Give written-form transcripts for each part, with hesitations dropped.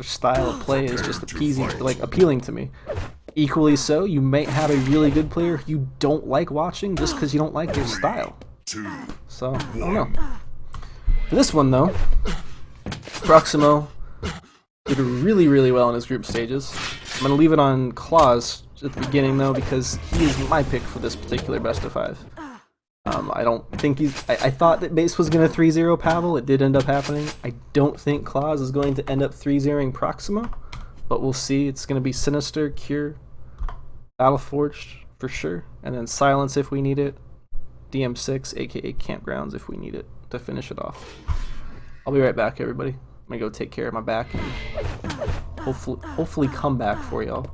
Their style of play is just appealing to me. Equally so, you may have a really good player you don't like watching just because you don't like their style. So, I don't know. For this one though, prox1mo did really, really well in his group stages. I'm going to leave it on clawz at the beginning though, because he is my pick for this particular best of 5. I don't think I thought that base was going to 3-0 Pavel. It did end up happening. I don't think clawz is going to end up 3-0ing prox1mo, but we'll see. It's going to be Sinister, Cure, Battleforged for sure, and then Silence if we need it, DM6, aka Campgrounds if we need it to finish it off. I'll be right back, everybody. I'm going to go take care of my back and hopefully come back for y'all.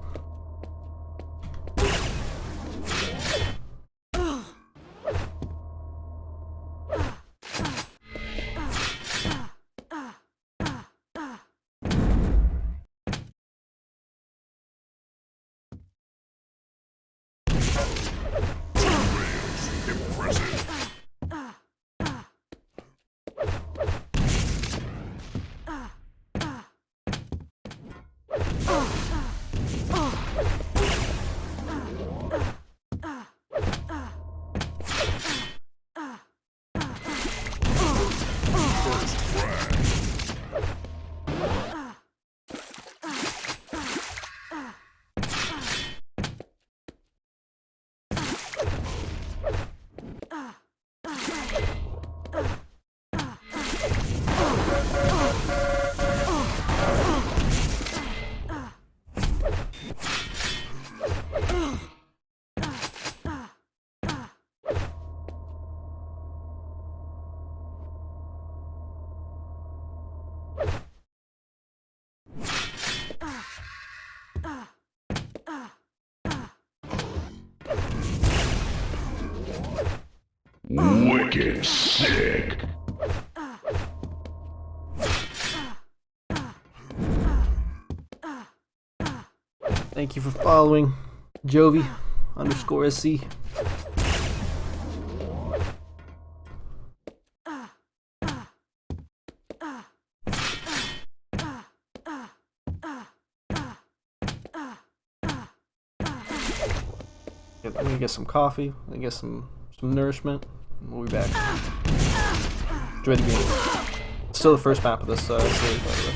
Wicked sick. Thank you for following, Jovi_SC. Let me get some coffee, let me get some nourishment, and we'll be back. Enjoy the game. It's still the first map of this series, by the way.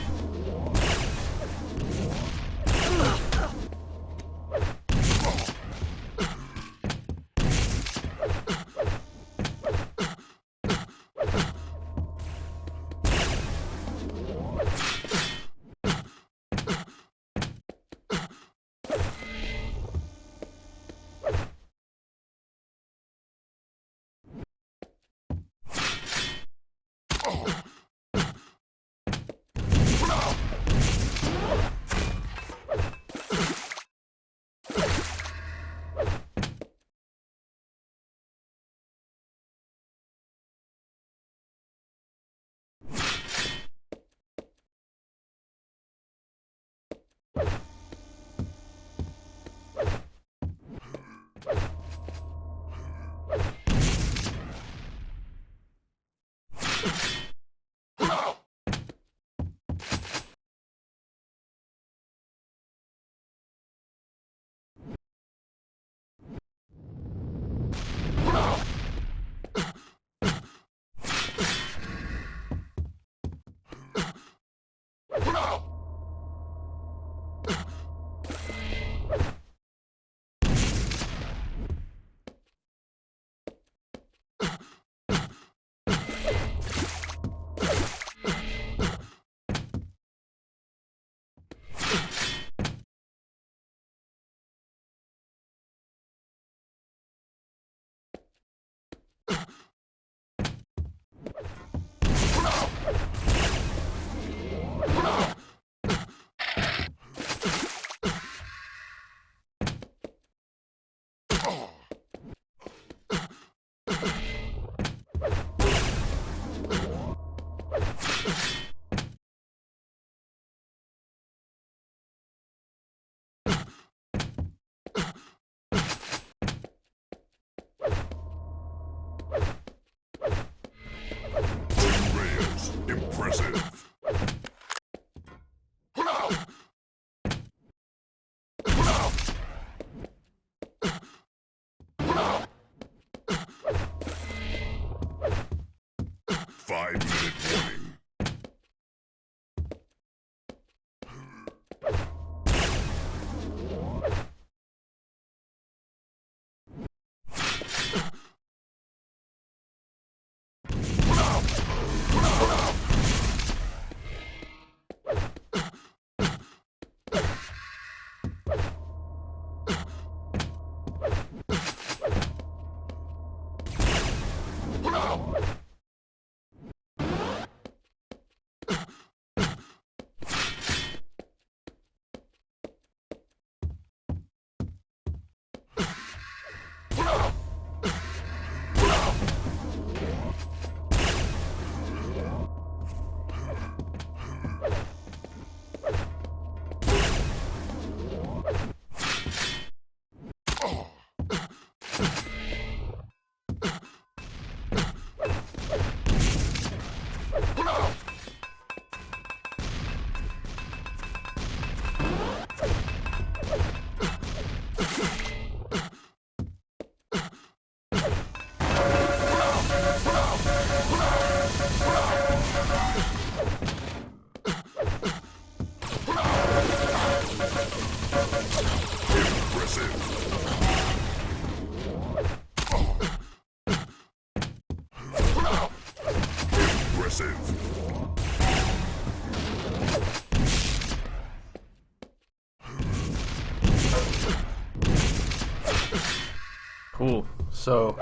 Ooh, so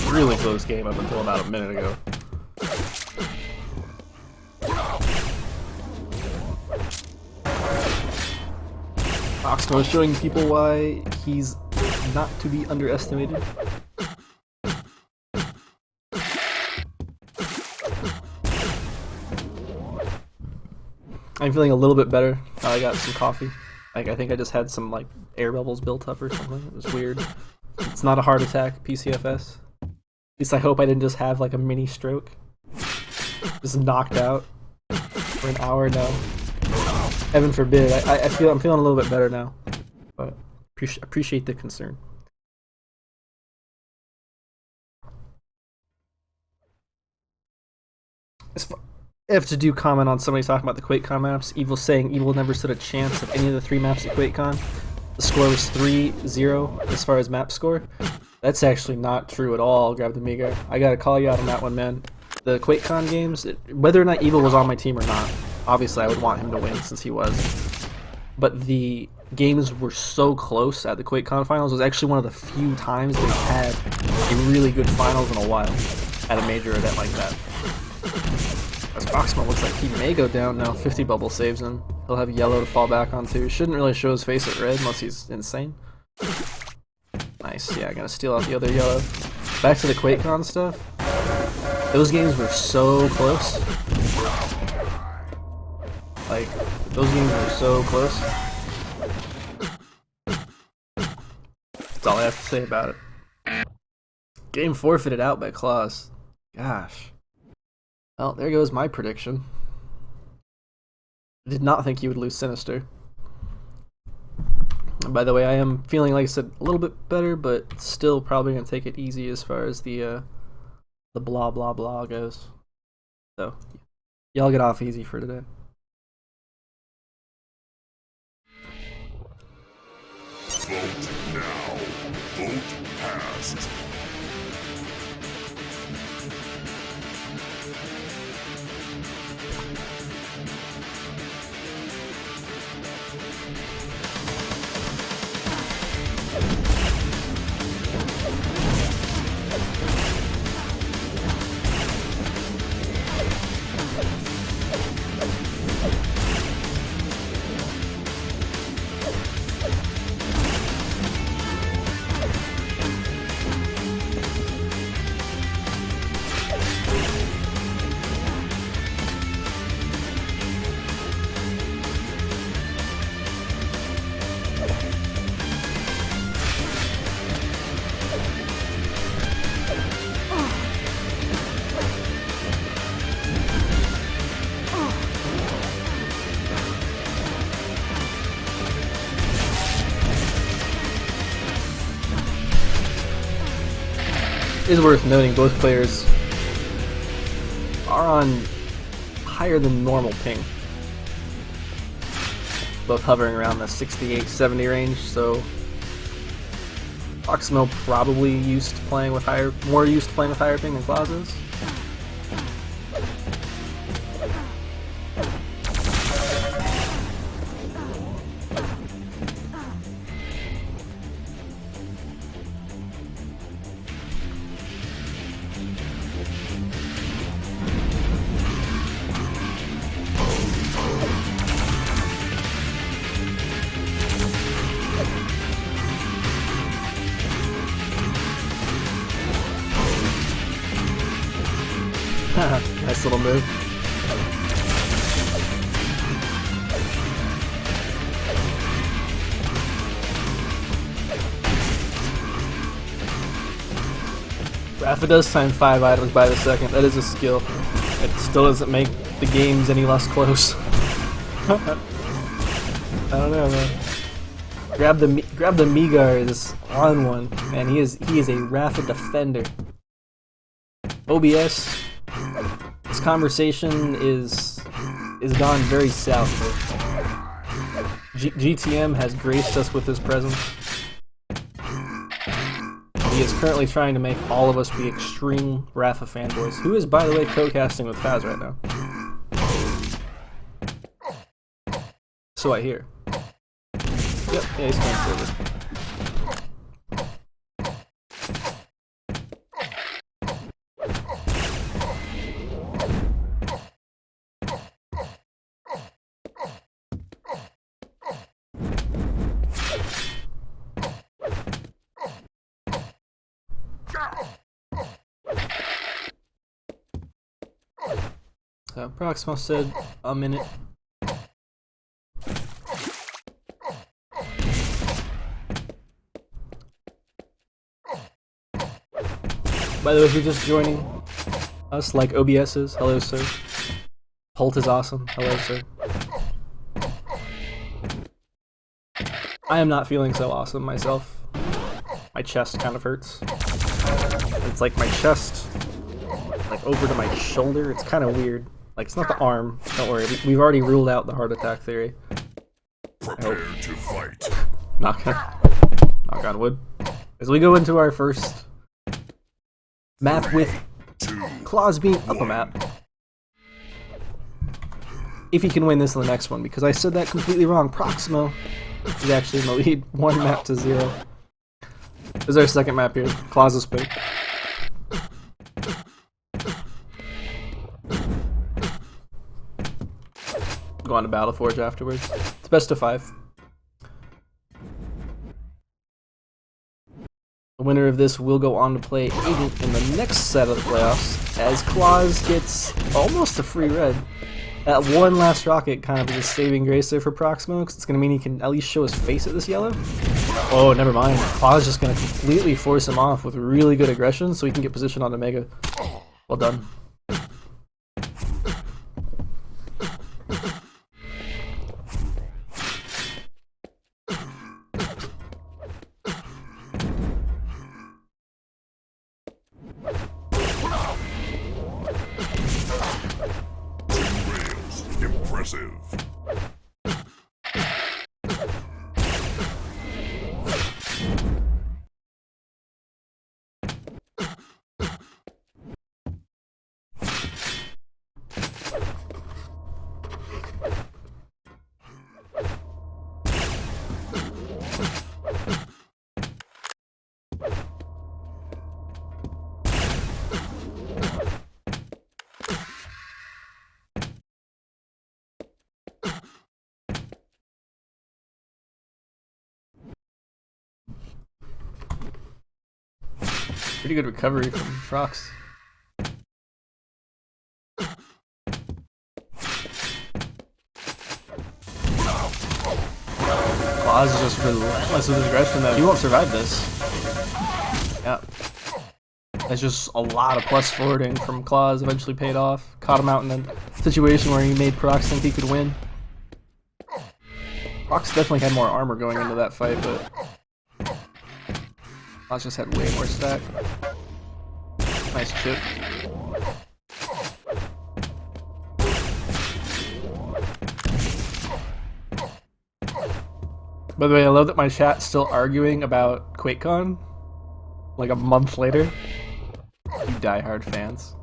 really close game up until about a minute ago. prox1mo is showing people why he's not to be underestimated. I'm feeling a little bit better now I got some coffee. Like, I think I just had some, like, air bubbles built up or something. It was weird. It's not a heart attack, PCFS. At least I hope I didn't just have, like, a mini stroke. Just knocked out for an hour, no. Heaven forbid. I'm feeling a little bit better now. But appreciate the concern. If to do comment on somebody talking about the QuakeCon maps, Evil saying Evil never stood a chance of any of the 3 maps at QuakeCon. The score was 3-0 as far as map score. That's actually not true at all, Grab the Miga. I gotta call you out on that one, man. The QuakeCon games, whether or not Evil was on my team or not, obviously I would want him to win since he was. But the games were so close at the QuakeCon finals. It was actually one of the few times they've had a really good finals in a while at a major event like that. As prox1mo looks like he may go down now. 50 bubble saves him. He'll have yellow to fall back onto. Shouldn't really show his face at red unless he's insane. Nice, yeah, gonna steal out the other yellow. Back to the QuakeCon stuff. Those games were so close. Like, those games were so close. That's all I have to say about it. Game forfeited out by clawz. Gosh. Well, there goes my prediction. I did not think he would lose Sinister. And by the way, I am feeling, like I said, a little bit better, but still probably gonna take it easy as far as the blah blah blah goes. So, y'all get off easy for today. Vote now. Vote passed. It is worth noting both players are on higher than normal ping. Both hovering around the 68-70 range, so prox1mo probably more used to playing with higher ping than clawz is. Nice little move. Rafa does time 5 items by the second. That is a skill. It still doesn't make the games any less close. I don't know, man. Grab the Migar is on one, man. He is a Rafa defender. OBS. This conversation is gone very south. GTM has graced us with his presence. He is currently trying to make all of us be extreme Rafa fanboys, who is, by the way, co-casting with Faz right now. So I hear. Yep, yeah, he's going forward. So prox1mo said a minute. By the way, if you're just joining us like OBS is, hello sir. Holt is awesome, hello sir. I am not feeling so awesome myself. My chest kind of hurts. It's like my chest, like over to my shoulder. It's kind of weird. Like it's not the arm. Don't worry. We've already ruled out the heart attack theory. Prepare to fight. Knock on wood. As we go into our first map with clawz being up a map. If he can win this in the next one, because I said that completely wrong. prox1mo is actually in the lead, 1-0. This is our second map here, clawz's pick. Go on to Battle Forge afterwards. It's best of 5. The winner of this will go on to play Agent in the next set of the playoffs, as clawz gets almost a free red. That one last rocket kind of is a saving grace there for prox1mo, because it's going to mean he can at least show his face at this yellow. Oh, never mind. clawz just going to completely force him off with really good aggression so he can get positioned on Omega. Well done. Impressive. Pretty good recovery from prox. clawz is just relentless with his aggression though. He won't survive this. Yeah. That's just a lot of plus forwarding from clawz eventually paid off. Caught him out in a situation where he made prox think he could win. Prox definitely had more armor going into that fight, but clawz just had way more stack. Nice chip. By the way, I love that my chat's still arguing about QuakeCon, like a month later. You diehard fans.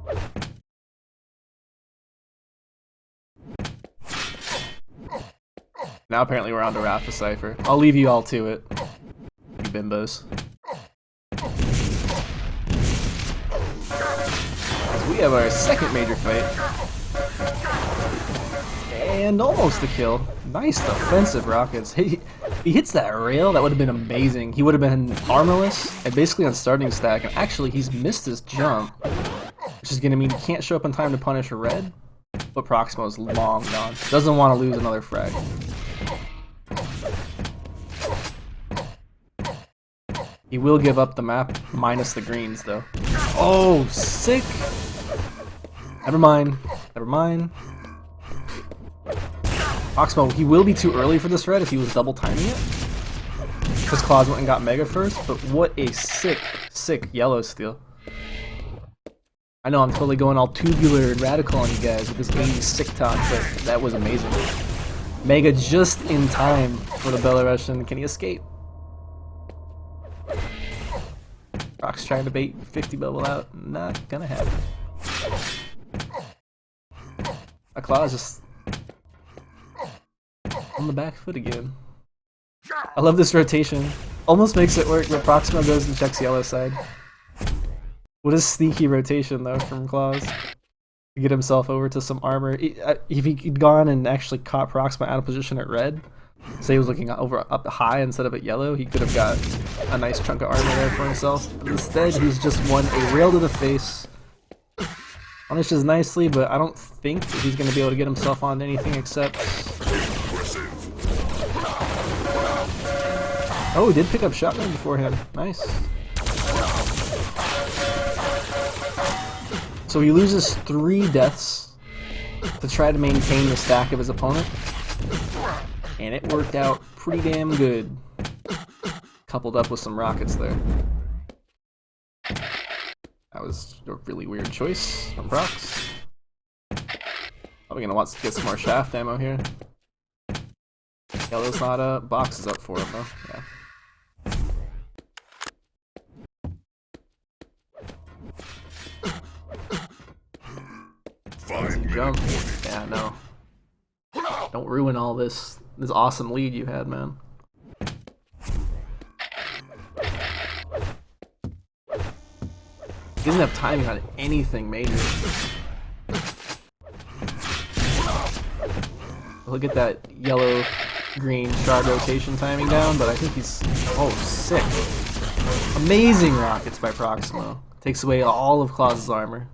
Now apparently we're on to Rafa Cypher. I'll leave you all to it, you bimbos. We have our second major fight. And almost a kill. Nice defensive rockets. He hits that rail, that would have been amazing. He would have been armorless and basically on starting stack, and actually he's missed his jump, which is gonna mean he can't show up in time to punish a red, but prox1mo is long gone. Doesn't want to lose another frag. He will give up the map minus the greens though. Oh, sick! Never mind. Never mind. prox1mo, he will be too early for this red if he was double timing it. Because clawz went and got Mega first, but what a sick, sick yellow steal. I know I'm totally going all tubular and radical on you guys with this 80s sick talk, but that was amazing. Mega just in time for the Belarusian. Can he escape? Prox trying to bait 50 bubble out. Not gonna happen. clawz just on the back foot again. I love this rotation. Almost makes it work, but prox1mo goes and checks yellow side. What a sneaky rotation though from clawz to get himself over to some armor. If he'd gone and actually caught prox1mo out of position at red, say he was looking over up high instead of at yellow, he could have got a nice chunk of armor there for himself. But instead, he's just won a rail to the face Punishes nicely, but I don't think that he's going to be able to get himself onto anything except... Oh, he did pick up shotgun before him. Nice. So he loses 3 deaths to try to maintain the stack of his opponent. And it worked out pretty damn good. Coupled up with some rockets there. That was a really weird choice from Prox. Probably gonna want to get some more shaft ammo here. Yellow's not up. Box is up for him though. Yeah. Jump. Yeah, no. Don't ruin all this awesome lead you had, man. He doesn't have timing on anything major. Look at that yellow-green shard rotation timing down, but I think he's... Oh, sick. Amazing rockets by prox1mo. Takes away all of clawz's armor.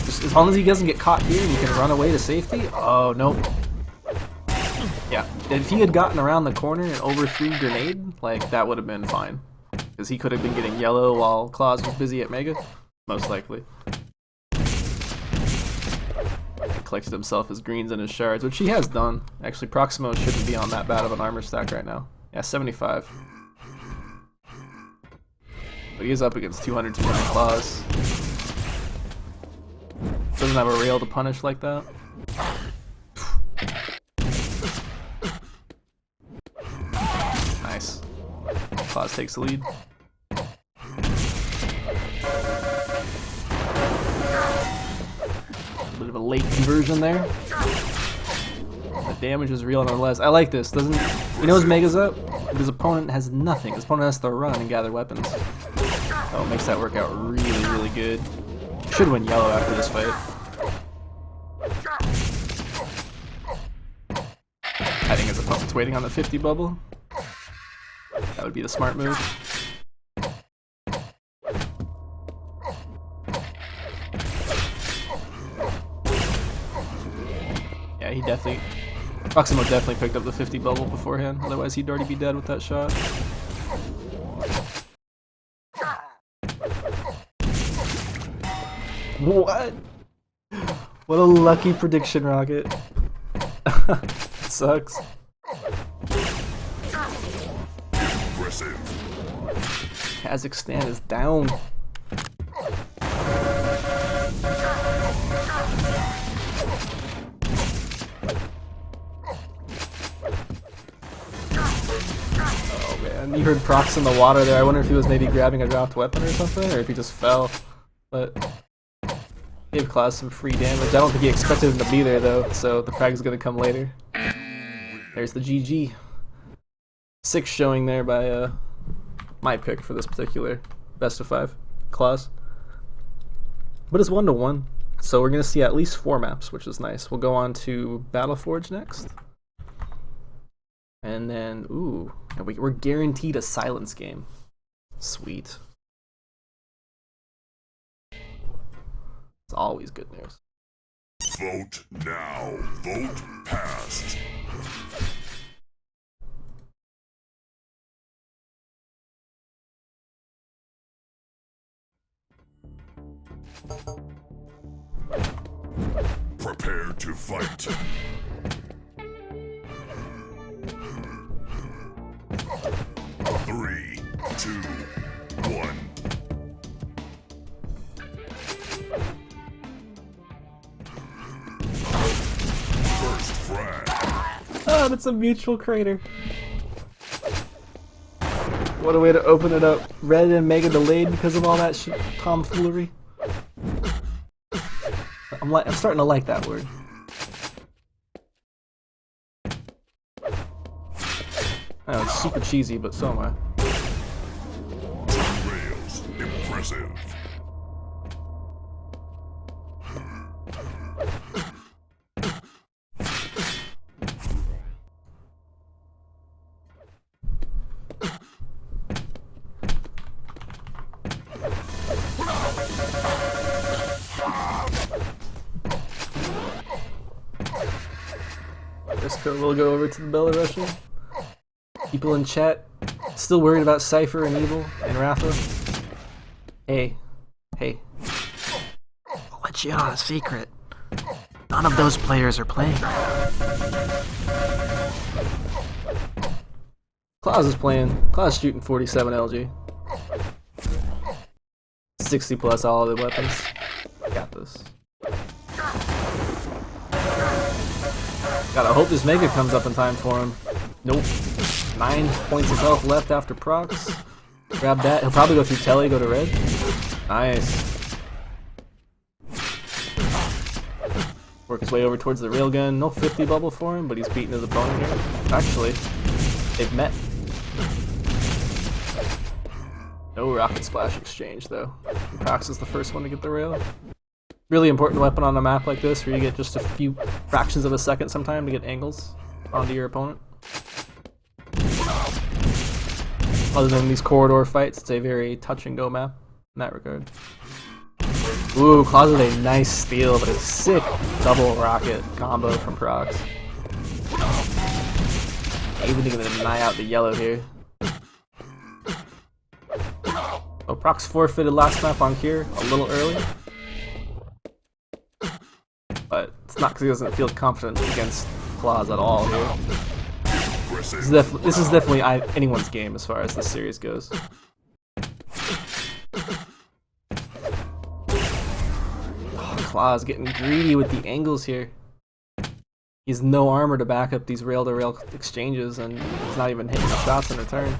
Just as long as he doesn't get caught here and he can run away to safety... Oh, nope. Yeah, if he had gotten around the corner and overthrew grenade, like, that would have been fine. Because he could have been getting yellow while clawz was busy at Mega. Most likely. Collected himself his greens and his shards, which he has done. Actually, prox1mo shouldn't be on that bad of an armor stack right now. Yeah, 75. But he is up against 200 clawz. Doesn't have a rail to punish like that. Nice. clawz takes the lead. A bit of a late conversion there. The damage is real nonetheless. I like this. Doesn't he knows Mega's up? His opponent has nothing. His opponent has to run and gather weapons. Oh, it makes that work out really, really good. Should win yellow after this fight. I think his opponent's waiting on the 50 bubble. That would be the smart move. Yeah, he definitely... prox1mo definitely picked up the 50 bubble beforehand, otherwise he'd already be dead with that shot. What? What a lucky prediction, Rocket. Sucks. Kazakhstan is down. Oh man, you heard prox in the water there. I wonder if he was maybe grabbing a dropped weapon or something, or if he just fell. But gave clawz some free damage. I don't think he expected him to be there though, so the frag is gonna come later. There's the GG. 6 showing there by my pick for this particular best of 5 clawz. But it's 1-1, so we're gonna see at least 4 maps, which is nice. We'll go on to Battleforge next. And then, ooh, we're guaranteed a silence game. Sweet. It's always good news. Vote now. Vote passed. Prepare to fight. Three, 2, 1. First frag. Oh, that's a mutual crater. What a way to open it up. Red and Mega delayed because of all that shit tomfoolery. I'm starting to like that word. I know, it's super cheesy, but so am I. Rails. Impressive. Risco will go over to the Belarusian. People in chat still worried about Cypher and Evil and Ratha. Hey. I'll let you in on a secret. None of those players are playing right now. clawz is playing. clawz shooting 47 LG. 60 plus all of the weapons. Got this. Gotta hope this Mega comes up in time for him. Nope. 9 points of health left after procs. Grab that. He'll probably go through Telly, go to red. Nice. Work his way over towards the railgun. No 50 bubble for him, but he's beating his opponent here. Actually, they've met. No rocket splash exchange though. Prox is the first one to get the rail. Really important weapon on a map like this where you get just a few fractions of a second sometime to get angles onto your opponent. Other than these corridor fights, it's a very touch and go map in that regard. Ooh, clawz with a nice steal, but a sick double rocket combo from prox. Even gonna deny out the yellow here. Oh, prox forfeited last map on Cure a little early. But it's not because he doesn't feel confident against clawz at all here. This is definitely anyone's game as far as this series goes. Oh, clawz getting greedy with the angles here. He has no armor to back up these rail-to-rail exchanges, and he's not even hitting the shots in return.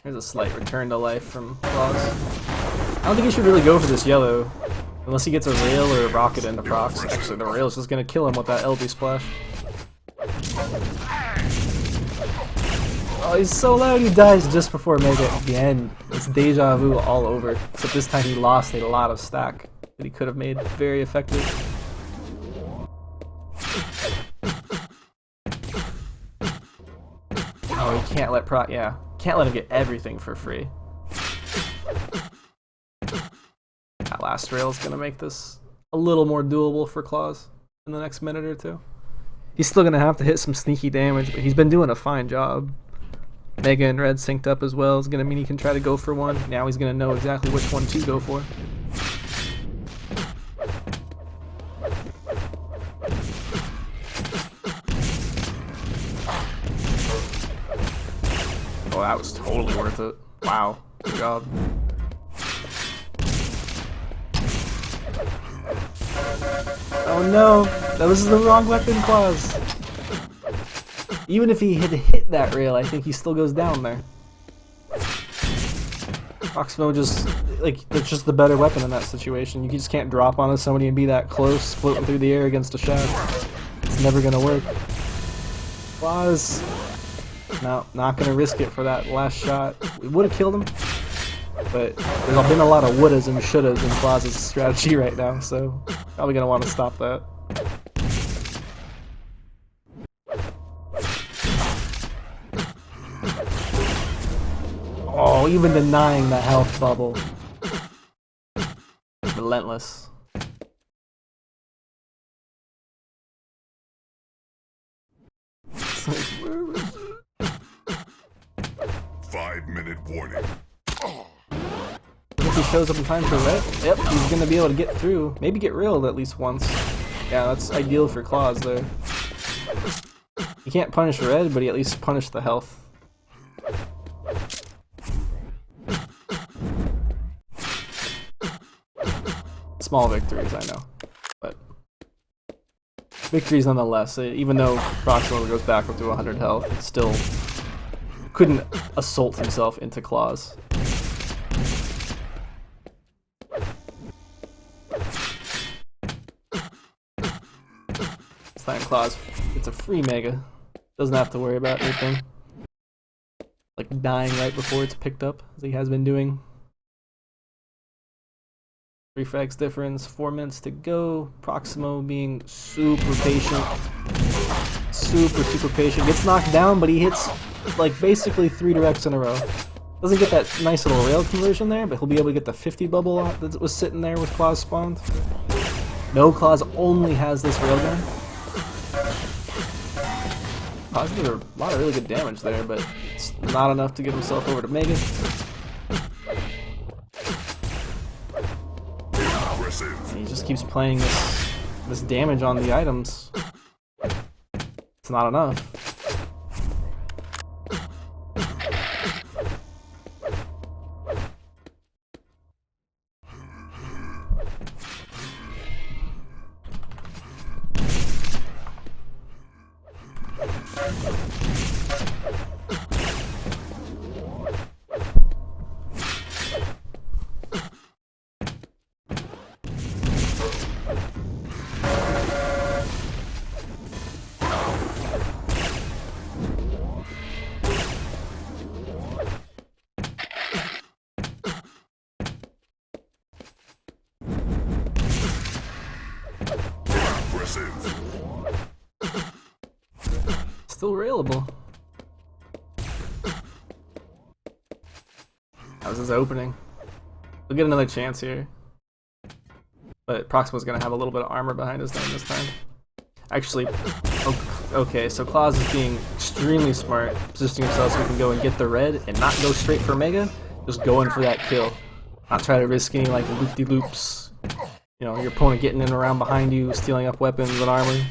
There's a slight return to life from clawz. I don't think he should really go for this yellow, unless he gets a rail or a rocket into prox. Actually, the rail is just gonna kill him with that LB splash. Oh, he's so loud, he dies just before Mega again. It's deja vu all over, except this time he lost a lot of stack that he could have made very effective. Oh, he can't let can't let him get everything for free. That last rail is gonna make this a little more doable for clawz in the next minute or two. He's still gonna have to hit some sneaky damage, but he's been doing a fine job. Mega and red synced up as well is gonna mean he can try to go for one. Now he's gonna know exactly which one to go for. Oh, that was totally worth it. Wow, good job. Oh no, that was the wrong weapon, clawz. Even if he had hit that rail, I think he still goes down there. prox1mo just, that's just the better weapon in that situation. You just can't drop onto somebody and be that close, floating through the air against a shaft. It's never gonna work. clawz. No, not gonna risk it for that last shot. We would have killed him, but there's been a lot of wouldas and shouldas in clawz's strategy right now, so probably gonna want to stop that. Oh, even denying the health bubble. Relentless. It's like, where was it? 5-minute warning. If he shows up in time for red, yep, he's gonna be able to get through. Maybe get railed at least once. Yeah, that's ideal for clawz there. He can't punish red, but he at least punished the health. Small victories, I know, but victories nonetheless. Even though prox1mo goes back up to 100 health, it still couldn't assault himself into clawz. This time clawz, it's a free mega. Doesn't have to worry about anything. Like dying right before it's picked up, as he has been doing. 3 frags difference, 4 minutes to go. prox1mo being super patient. Super patient. Gets knocked down, but he hits like basically 3 directs in a row. Doesn't get that nice little rail conversion there, but he'll be able to get the 50 bubble that was sitting there with clawz spawned. No, clawz only has this railgun. clawz did a lot of really good damage there, but it's not enough to get himself over to Mega. And he just keeps playing this damage on the items. It's not enough. Still railable. That was his opening. We'll get another chance here. But prox1mo's gonna have a little bit of armor behind his name this time. Actually, okay, so clawz is being extremely smart, positioning himself so he can go and get the red and not go straight for Mega, just going for that kill. Not try to risk any like loop-de-loops. You know, your opponent getting in around behind you, stealing up weapons and armor.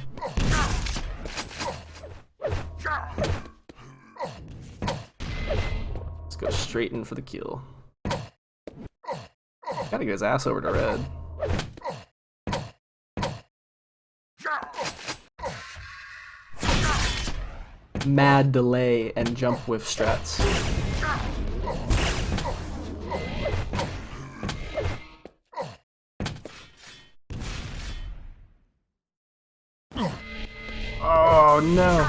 Let's go straight in for the kill. Gotta get his ass over to red. Mad delay and jump whiff strats. Oh no!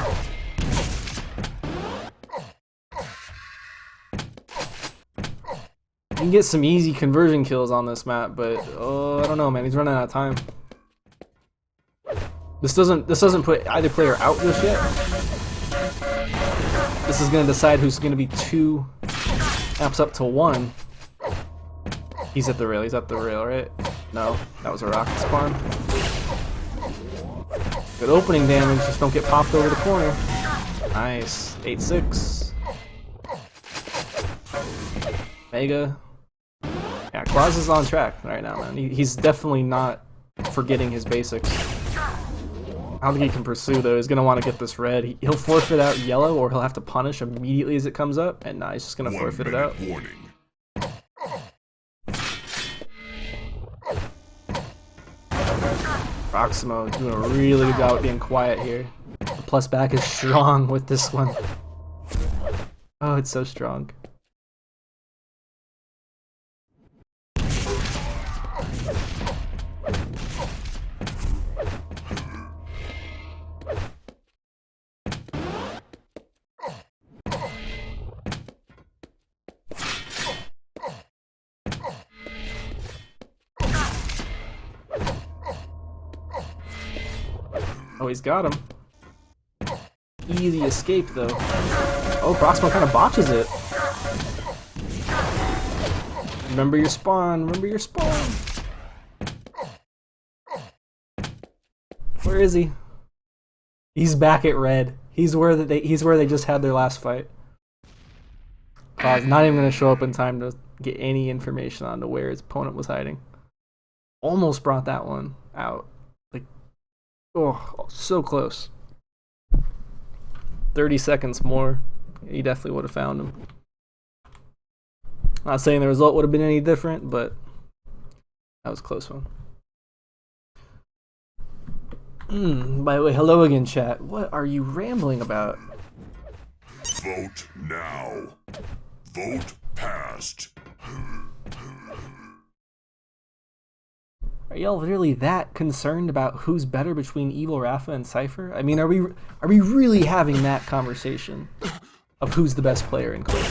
You can get some easy conversion kills on this map, but oh, I don't know, man. He's running out of time. This doesn't put either player out just yet. This is gonna decide who's gonna be 2 maps up to 1. He's at the rail. He's at the rail, right? No, that was a rocket spawn. Good opening damage. Just don't get popped over the corner. Nice. 8-6. Mega. Yeah, clawz is on track right now, man. He's definitely not forgetting his basics. I don't think he can pursue though. He's gonna want to get this red. He'll forfeit out yellow, or he'll have to punish immediately as it comes up. And nah, he's just gonna forfeit it out. prox1mo doing a really good job being quiet here. The plus back is strong with this one. Oh, it's so strong. Oh, he's got him. Easy escape, though. Oh, prox1mo kind of botches it. Remember your spawn. Remember your spawn. Where is he? He's back at red. He's where they just had their last fight. Not even gonna show up in time to get any information on to where his opponent was hiding. Almost brought that one out. Oh, so close. 30 seconds more. He definitely would have found him. Not saying the result would have been any different, but that was a close one. By the way, hello again, chat. What are you rambling about? Vote now. Vote passed. Are y'all really that concerned about who's better between Evil Rafa and Cypher? I mean, are we really having that conversation of who's the best player in Quake?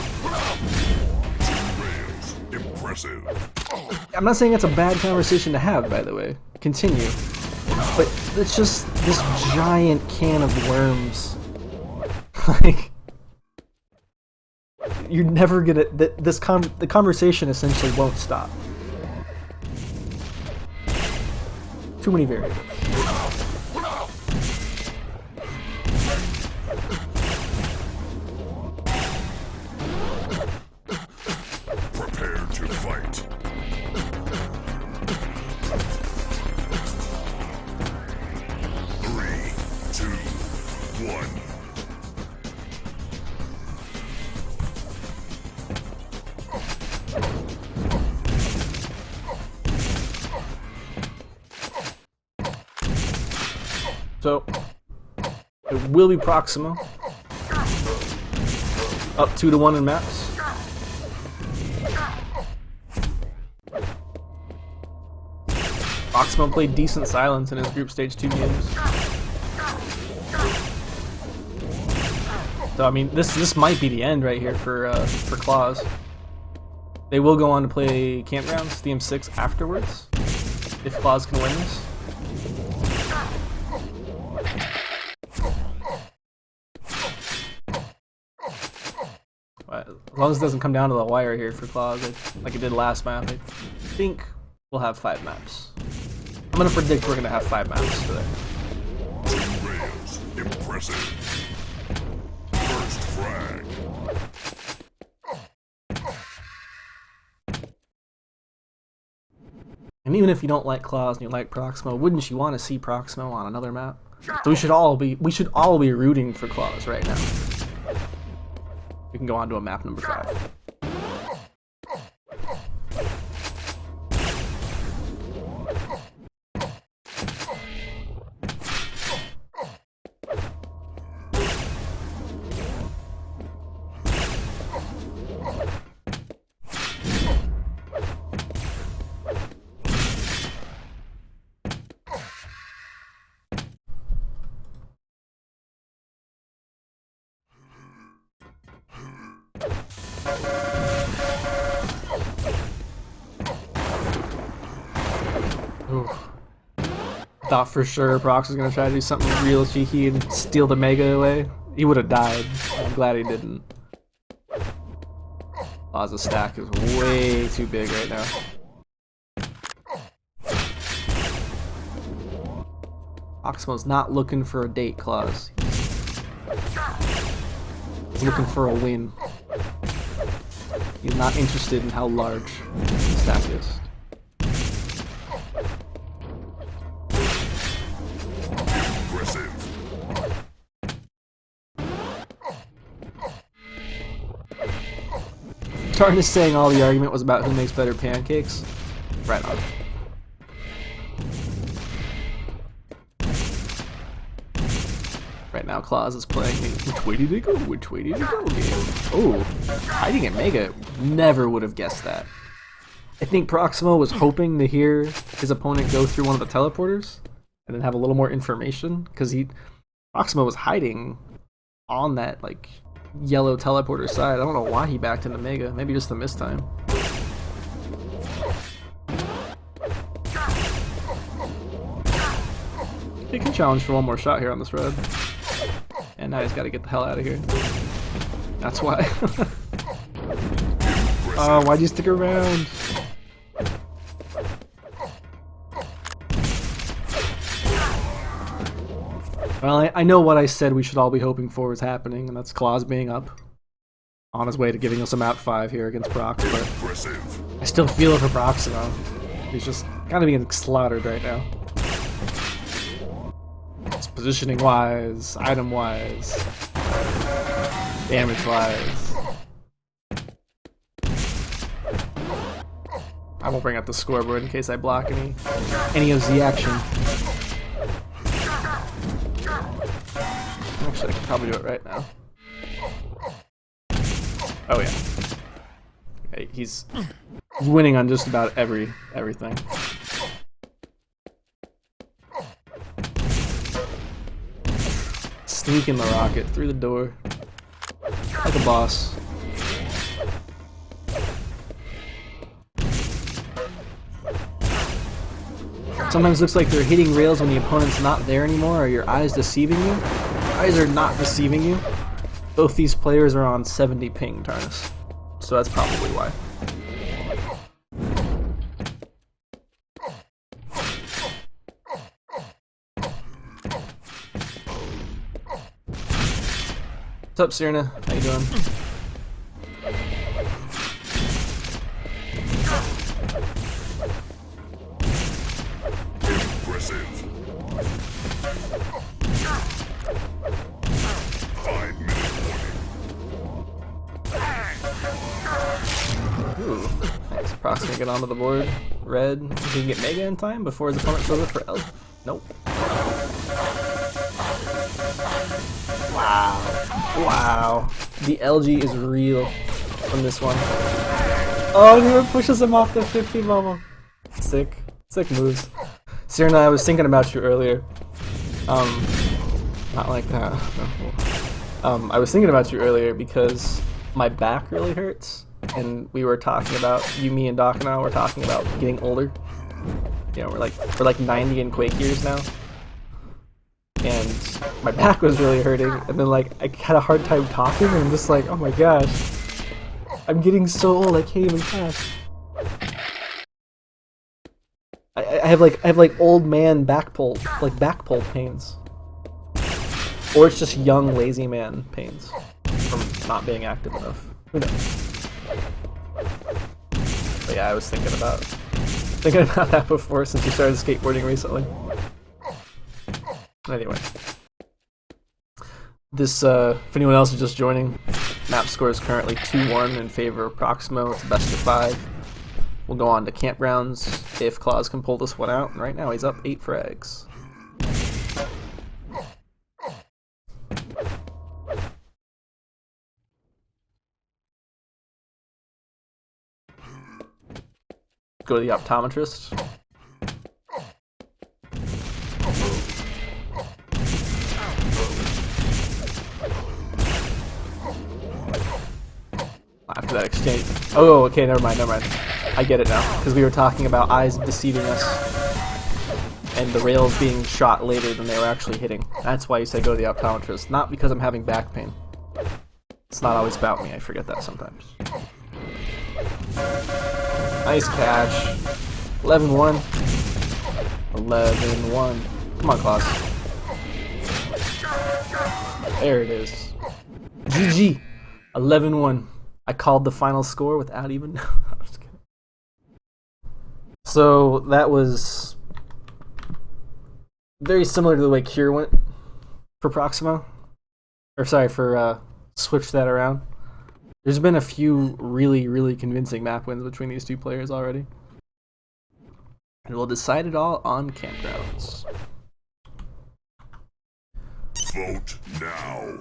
Impressive. I'm not saying it's a bad conversation to have, by the way. Continue. But it's just this giant can of worms. Like, you're never gonna. The conversation essentially won't stop. Too many variables. Prepare to fight. Three, two, one. So, it will be prox1mo. Up 2-1 in maps. prox1mo played decent silence in his group stage 2 games. So I mean, this might be the end right here for clawz. They will go on to play Campgrounds, DM6 afterwards, if clawz can win this. As long as it doesn't come down to the wire here for clawz, like it did last map, I think we'll have 5 maps. I'm gonna predict we're gonna have 5 maps today. 2 rails. Impressive. First frag. And even if you don't like clawz and you like prox1mo, wouldn't you want to see prox1mo on another map? So we should all be rooting for clawz right now. We can go on to a map number 5. Oof. Thought for sure Prox was gonna try to do something real cheeky and steal the Mega away. He would have died. I'm glad he didn't. clawz's stack is way too big right now. prox1mo's not looking for a date, clawz. He's looking for a win. He's not interested in how large the stack is. Starting to saying all the argument was about who makes better pancakes. Right on. Right now, clawz is playing the which way did it go? Which way did it go game. Oh, hiding at Mega. Never would have guessed that. I think prox1mo was hoping to hear his opponent go through one of the teleporters and then have a little more information, because prox1mo was hiding on that like yellow teleporter side. I don't know why he backed into Mega. Maybe just a mistime. He can challenge for one more shot here on this red. And now he's got to get the hell out of here. That's why. Why'd you stick around? Well, I know what I said we should all be hoping for is happening, and that's clawz being up. On his way to giving us a map 5 here against Prox, but I still feel it for prox1mo. He's just kind of being slaughtered right now. It's positioning wise, item wise, damage wise. I won't bring up the scoreboard in case I block any of the action. Actually, I can probably do it right now. Oh yeah. Okay, he's winning on just about everything. Sneaking the rocket through the door like a boss. Sometimes it looks like they're hitting rails when the opponent's not there anymore. Are your eyes deceiving you? Your eyes are not deceiving you. Both these players are on 70 ping, Tarnus. So that's probably why. What's up, Sirna? How you doing? Impressive. 5-minute warning. Ooh, nice. Prox gonna get onto the board. Red, he can get Mega in time before his opponent shows up for L. Nope. Wow. Wow. The LG is real from this one. Oh, and he pushes him off the 15 momo. Sick. Sick moves. Sirna, I was thinking about you earlier. Not like that. I was thinking about you earlier because my back really hurts, and we were talking about, me and Doc and I were talking about getting older. You know, we're like 90 in Quake years now. And my back was really hurting, and then like I had a hard time talking, and I'm just like, oh my gosh, I'm getting so old I can't even cast. I have like old man back pull pains, or it's just young lazy man pains from not being active enough. Who knows? But yeah, I was thinking about that before since you started skateboarding recently. Anyway, this, if anyone else is just joining, map score is currently 2-1 in favor of prox1mo. It's best of 5. We'll go on to campgrounds if clawz can pull this one out. And right now he's up 8 frags. Go to the optometrist. After that exchange. Oh, okay, never mind. I get it now. Because we were talking about eyes deceiving us. And the rails being shot later than they were actually hitting. That's why you said go to the optometrist. Not because I'm having back pain. It's not always about me. I forget that sometimes. Nice catch. 11-1. 11-1. Come on, clawz. There it is. GG. 11-1. I called the final score without even... I'm just kidding. So that was very similar to the way Cure went for prox1mo. Or sorry, for switch that around. There's been a few really, really convincing map wins between these two players already. And we'll decide it all on campgrounds. Vote now.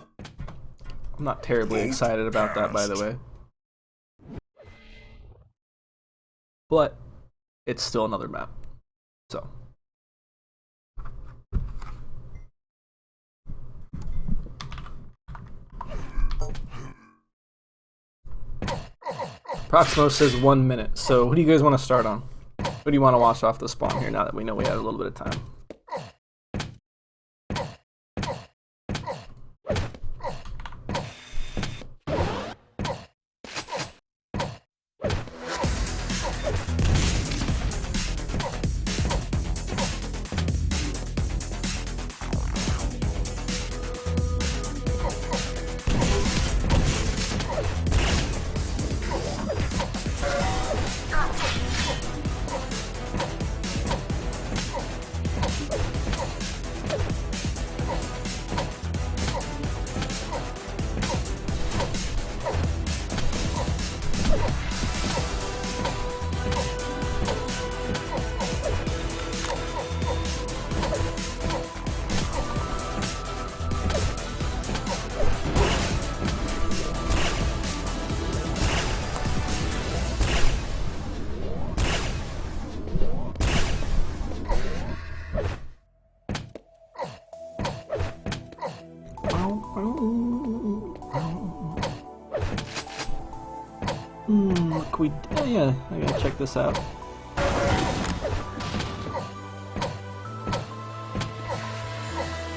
I'm not terribly excited about that, by the way. But it's still another map. So. prox1mo says 1 minute. So who do you guys want to start on? Who do you want to watch off the spawn here now that we know we have a little bit of time? Yeah, I gotta check this out.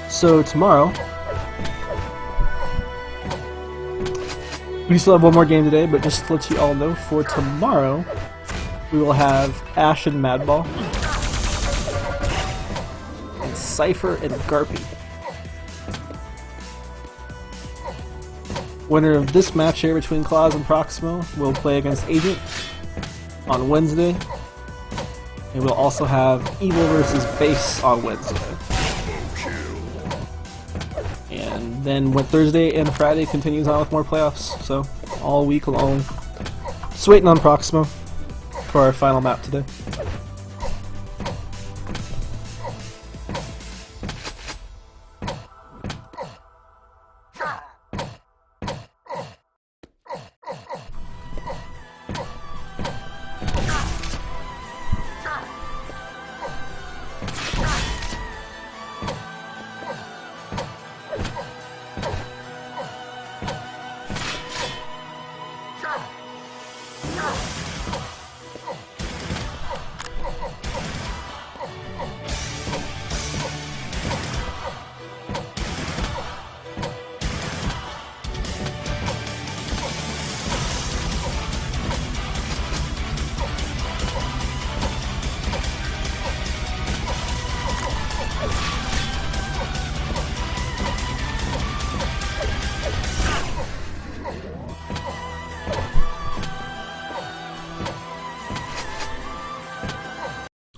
So tomorrow, we still have one more game today, but just to let you all know, for tomorrow, we will have Ash and Madball, and Cypher and Garpy. Winner of this match here between clawz and prox1mo will play against Agent on Wednesday. And we'll also have Evil versus Base on Wednesday. And then what Thursday and Friday continues on with more playoffs. So all week long. Just waiting on prox1mo for our final map today.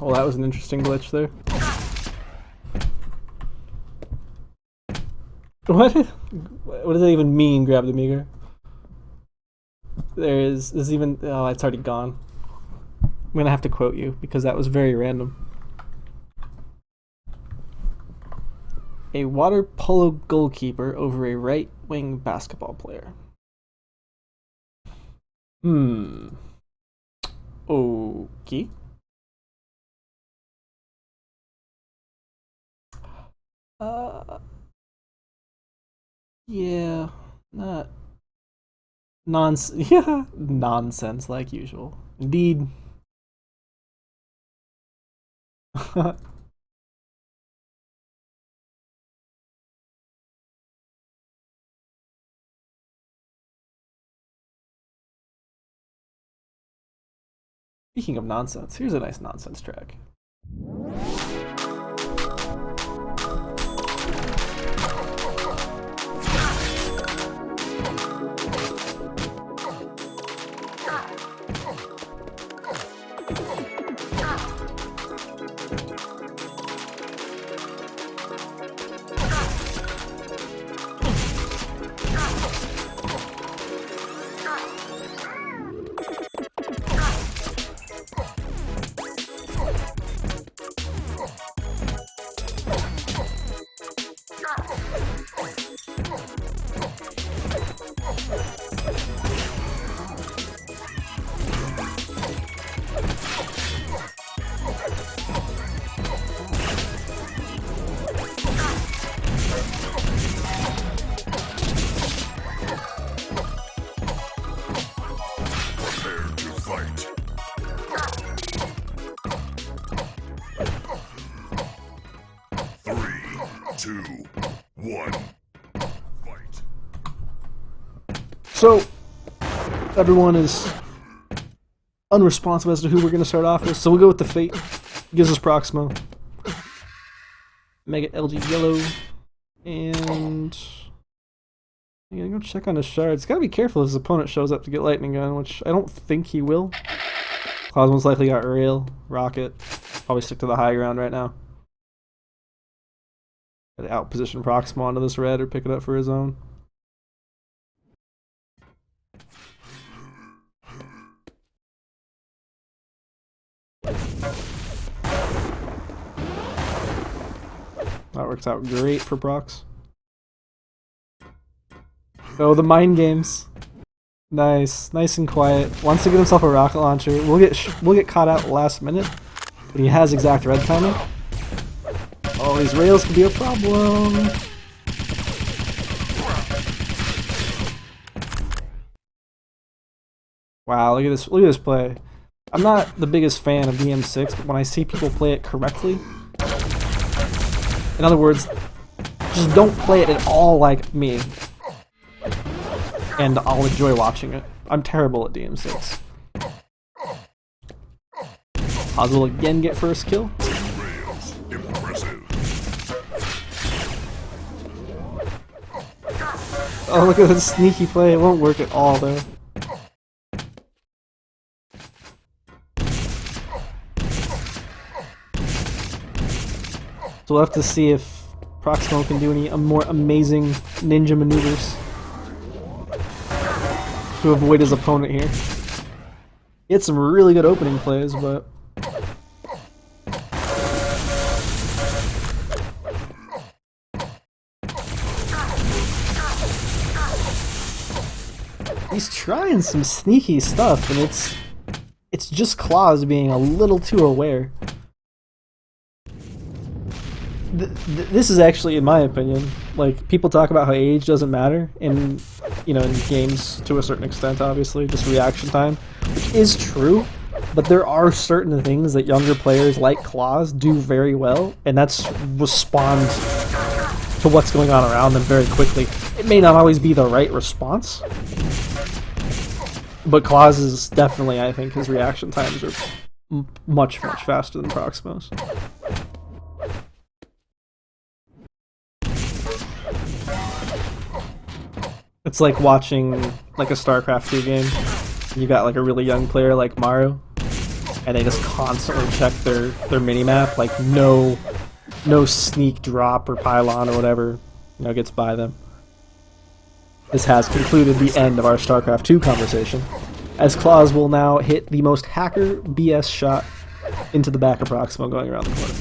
Well, that was an interesting glitch there. What? What does that even mean, grab the meager? There's even... Oh, it's already gone. I'm gonna have to quote you, because that was very random. A water polo goalkeeper over a right-wing basketball player. Okay. Yeah, not yeah, nonsense like usual. Indeed. Speaking of nonsense, here's a nice nonsense track. So, everyone is unresponsive as to who we're going to start off with, so we'll go with the Fate. Gives us prox1mo. Mega LG Yellow. And... I'm going to go check on his shards. Gotta be careful if his opponent shows up to get Lightning Gun, which I don't think he will. clawz most likely got Rail, Rocket. Probably stick to the high ground right now. Gotta outposition prox1mo onto this red or pick it up for his own. That works out great for prox. Oh, the mind games. Nice, nice and quiet. Wants to get himself a rocket launcher. We'll get caught out last minute, but he has exact red timing. Oh, these rails could be a problem. Wow, look at this! Look at this play. I'm not the biggest fan of DM6, but when I see people play it correctly, in other words, Just don't play it at all like me. And I'll enjoy watching it. I'm terrible at DM6. clawz will again get first kill. Oh, look at this sneaky play. It won't work at all, though. So we'll have to see if prox1mo can do any more amazing ninja maneuvers to avoid his opponent here. He had some really good opening plays, but he's trying some sneaky stuff, and it's just clawz being a little too aware. This is actually, in my opinion, like, people talk about how age doesn't matter in, you know, in games to a certain extent, obviously, just reaction time, which is true, but there are certain things that younger players like clawz do very well, and that's respond to what's going on around them very quickly. It may not always be the right response, but clawz is definitely, I think, his reaction times are much faster than prox1mo's. It's like watching like a StarCraft 2 game. You got like a really young player like Mario, and they just constantly check their minimap, like no sneak drop or pylon or whatever, you know, gets by them. This has concluded the end of our StarCraft 2 conversation, as clawz will now hit the most hacker BS shot into the back of prox1mo going around the corner.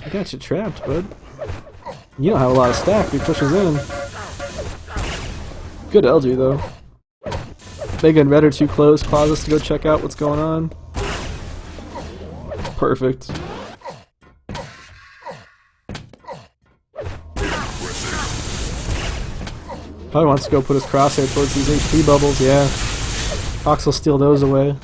I got you trapped, bud. You don't have a lot of stack, he pushes in. Good LG though. Mega and Red are too close, clawz us to go check out what's going on. Perfect. Probably wants to go put his crosshair towards these HP bubbles, yeah. Prox will steal those away.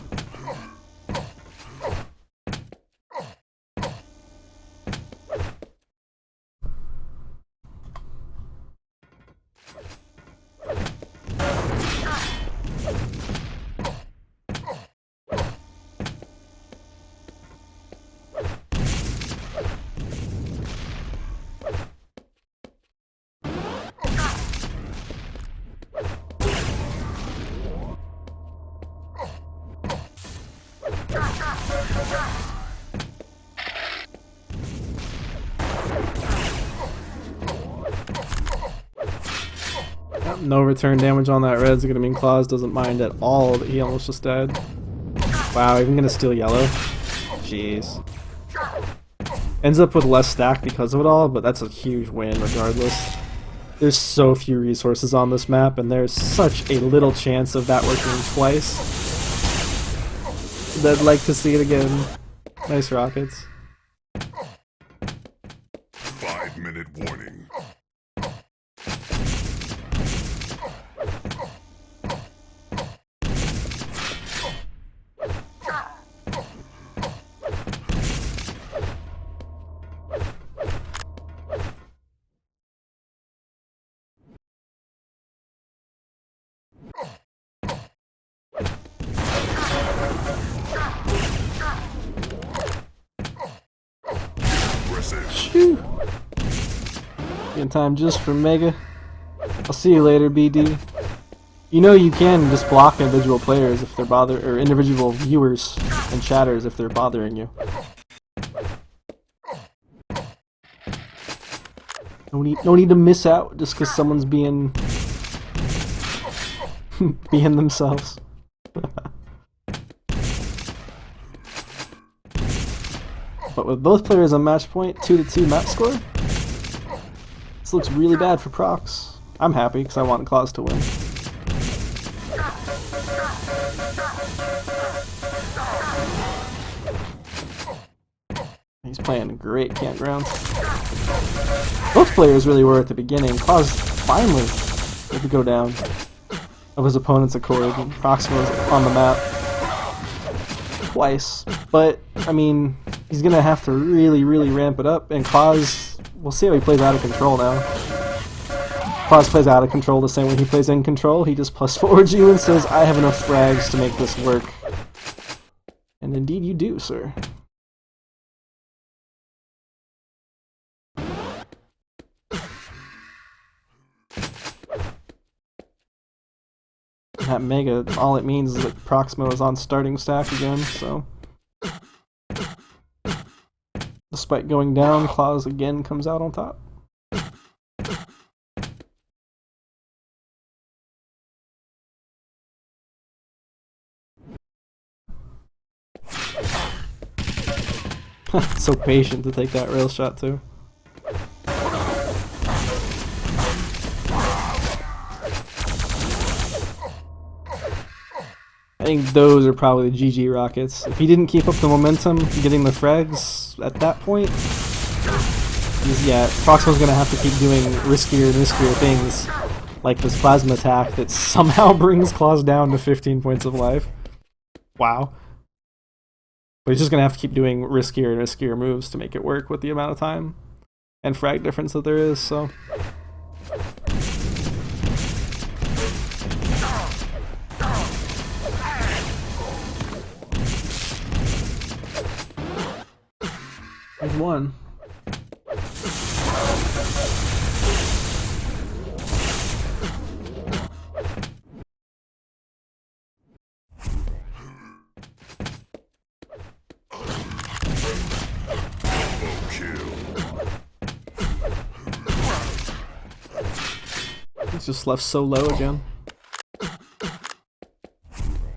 No return damage on that red's gonna mean clawz doesn't mind at all that he almost just died. Wow, even gonna steal yellow? Jeez. Ends up with less stack because of it all, but that's a huge win regardless. There's so few resources on this map, and there's such a little chance of that working twice. I'd like to see it again. Nice rockets. 5-minute warning. Shoo. In time just for Mega. I'll see you later, BD. You know you can just block individual players if they're or individual viewers and chatters if they're bothering you. No need to miss out just because someone's being being themselves. But with both players on match point, 2-2 map score, this looks really bad for prox. I'm happy because I want clawz to win. He's playing great campgrounds. Both players really were at the beginning. clawz finally had to go down of his opponent's accord, and prox1mo was on the map twice. But, I mean, he's going to have to really, really ramp it up, and clawz, we'll see how he plays out of control now. clawz plays out of control the same way he plays in control. He just plus forwards you and says, I have enough frags to make this work. And indeed you do, sir. That mega, all it means is that prox1mo is on starting stack again, so... Despite going down, clawz again comes out on top. So patient to take that rail shot too. I think those are probably the GG rockets. If he didn't keep up the momentum, getting the frags at that point, yeah, prox1mo's gonna have to keep doing riskier and riskier things, like this plasma attack that somehow brings clawz down to 15 points of life. Wow. But he's just gonna have to keep doing riskier and riskier moves to make it work with the amount of time and frag difference that there is, so... There's one. He's just left so low again.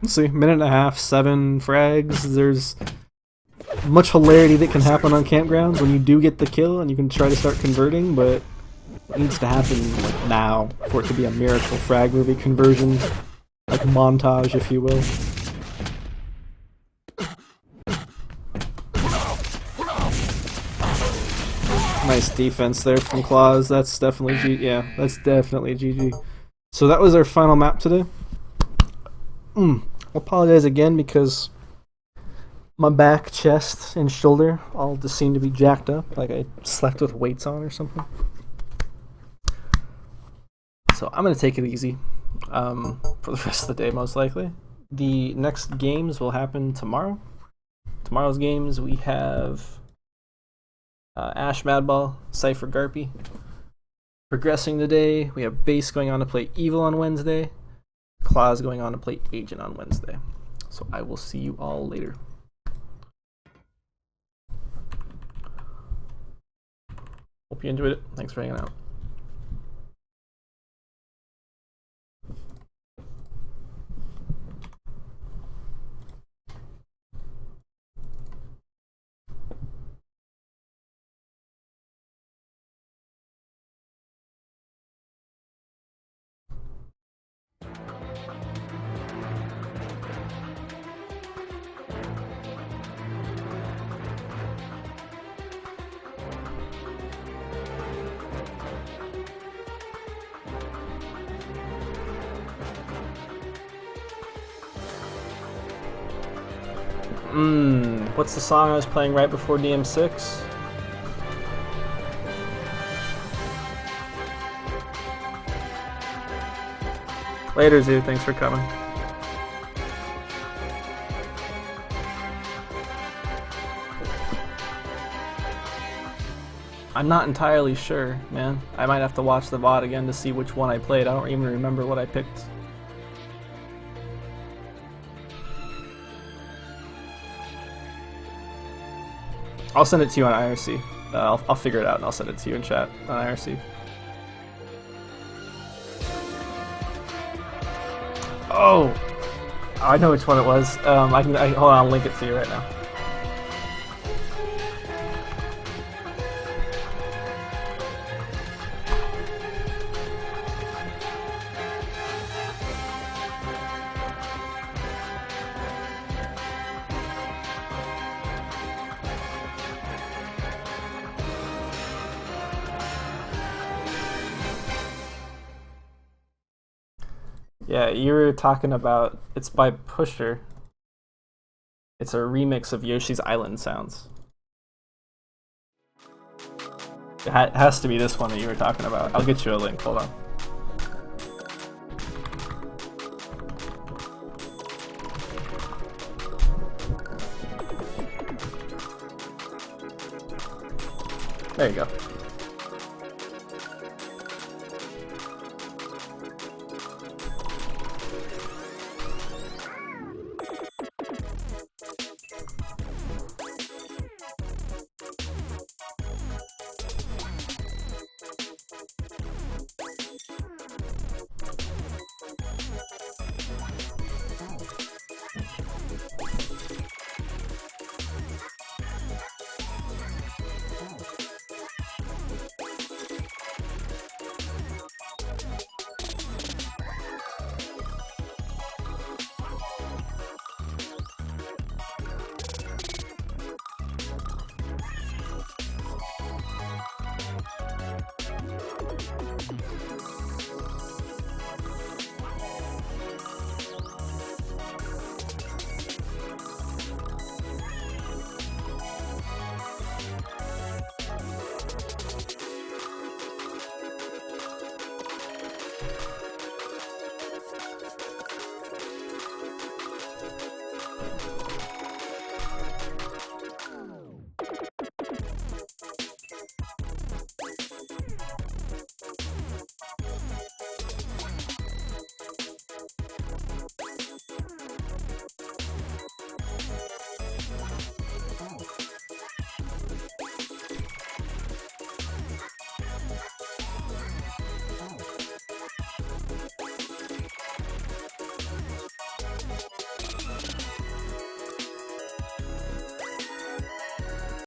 Let's see, minute and a half, 7 frags. There's much hilarity that can happen on campgrounds when you do get the kill and you can try to start converting, but it needs to happen like now for it to be a miracle frag movie conversion, like montage, if you will. Nice defense there from clawz. That's definitely yeah, that's definitely GG. So that was our final map today. I'll apologize again because my back, chest, and shoulder all just seem to be jacked up, like I slept with weights on or something. So I'm gonna take it easy for the rest of the day, most likely. The next games will happen tomorrow. Tomorrow's games we have Ash Madball, Cypher Garpy. Progressing today, we have Base going on to play Evil on Wednesday, clawz going on to play Agent on Wednesday. So I will see you all later. Hope you enjoyed it. Thanks for hanging out. What's the song I was playing right before DM6? Later, Zoo. Thanks for coming. I'm not entirely sure, man. I might have to watch the VOD again to see which one I played. I don't even remember what I picked. I'll send it to you on IRC. I'll figure it out and I'll send it to you in chat on IRC. Oh! I know which one it was. Hold on, I'll link it to you right now. Yeah, you were talking about, it's by Pusher. It's a remix of Yoshi's Island sounds. It has to be this one that you were talking about. I'll get you a link, hold on. There you go.